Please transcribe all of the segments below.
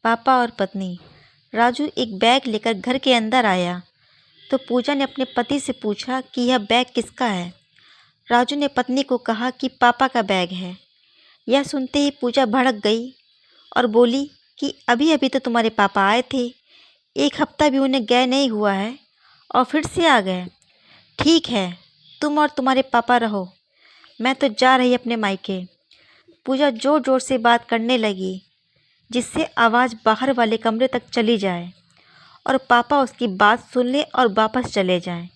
पापा और पत्नी। राजू एक बैग लेकर घर के अंदर आया तो पूजा ने अपने पति से पूछा कि यह बैग किसका है। राजू ने पत्नी को कहा कि पापा का बैग है। यह सुनते ही पूजा भड़क गई और बोली कि अभी अभी तो तुम्हारे पापा आए थे, 1 हफ्ता भी उन्हें गए नहीं हुआ है और फिर से आ गए। ठीक है, तुम और तुम्हारे पापा रहो, मैं तो जा रही अपने मायके। पूजा ज़ोर ज़ोर से बात करने लगी जिससे आवाज़ बाहर वाले कमरे तक चली जाए और पापा उसकी बात सुन ले और वापस चले जाएं।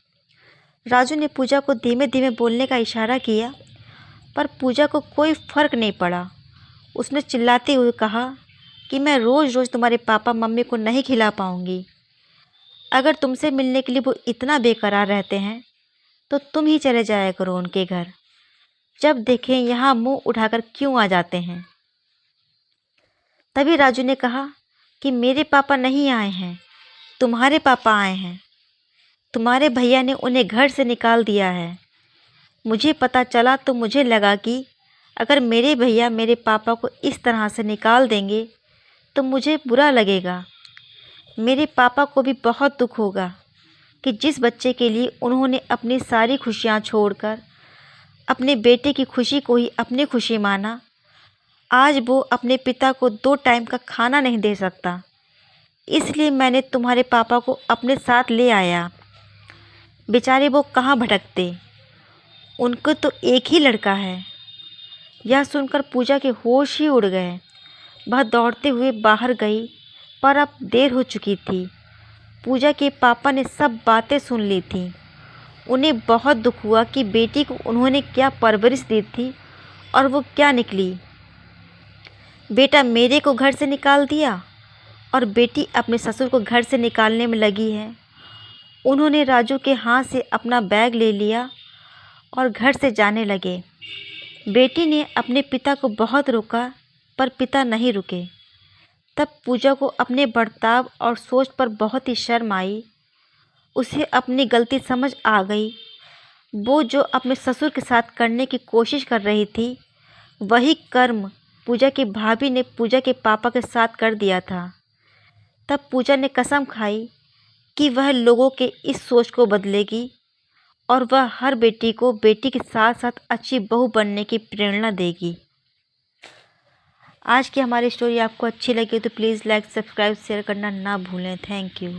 राजू ने पूजा को धीमे धीमे बोलने का इशारा किया पर पूजा को कोई फ़र्क नहीं पड़ा। उसने चिल्लाते हुए कहा कि मैं रोज़ रोज़ तुम्हारे पापा मम्मी को नहीं खिला पाऊँगी। अगर तुमसे मिलने के लिए वो इतना बेकरार रहते हैं तो तुम ही चले जाया करो उनके घर। जब देखें यहाँ मुंह उठाकर क्यों आ जाते हैं। तभी राजू ने कहा कि मेरे पापा नहीं आए हैं, तुम्हारे पापा आए हैं। तुम्हारे भैया ने उन्हें घर से निकाल दिया है। मुझे पता चला तो मुझे लगा कि अगर मेरे भैया मेरे पापा को इस तरह से निकाल देंगे तो मुझे बुरा लगेगा। मेरे पापा को भी बहुत दुख होगा कि जिस बच्चे के लिए उन्होंने अपनी सारी खुशियाँ छोड़कर अपने बेटे की खुशी को ही अपनी खुशी माना, आज वो अपने पिता को 2 टाइम का खाना नहीं दे सकता। इसलिए मैंने तुम्हारे पापा को अपने साथ ले आया। बेचारे वो कहाँ भटकते, उनको तो एक ही लड़का है। यह सुनकर पूजा के होश ही उड़ गए। वह दौड़ते हुए बाहर गई पर अब देर हो चुकी थी। पूजा के पापा ने सब बातें सुन ली थीं। उन्हें बहुत दुख हुआ कि बेटी को उन्होंने क्या परवरिश दी थी और वो क्या निकली। बेटा मेरे को घर से निकाल दिया और बेटी अपने ससुर को घर से निकालने में लगी है। उन्होंने राजू के हाथ से अपना बैग ले लिया और घर से जाने लगे। बेटी ने अपने पिता को बहुत रोका पर पिता नहीं रुके। तब पूजा को अपने बर्ताव और सोच पर बहुत ही शर्म आई। उसे अपनी गलती समझ आ गई। वो जो अपने ससुर के साथ करने की कोशिश कर रही थी वही कर्म पूजा की भाभी ने पूजा के पापा के साथ कर दिया था। तब पूजा ने कसम खाई कि वह लोगों के इस सोच को बदलेगी और वह हर बेटी को बेटी के साथ साथ अच्छी बहू बनने की प्रेरणा देगी। आज की हमारी स्टोरी आपको अच्छी लगी तो प्लीज़ लाइक, सब्सक्राइब, शेयर करना ना भूलें। Thank you.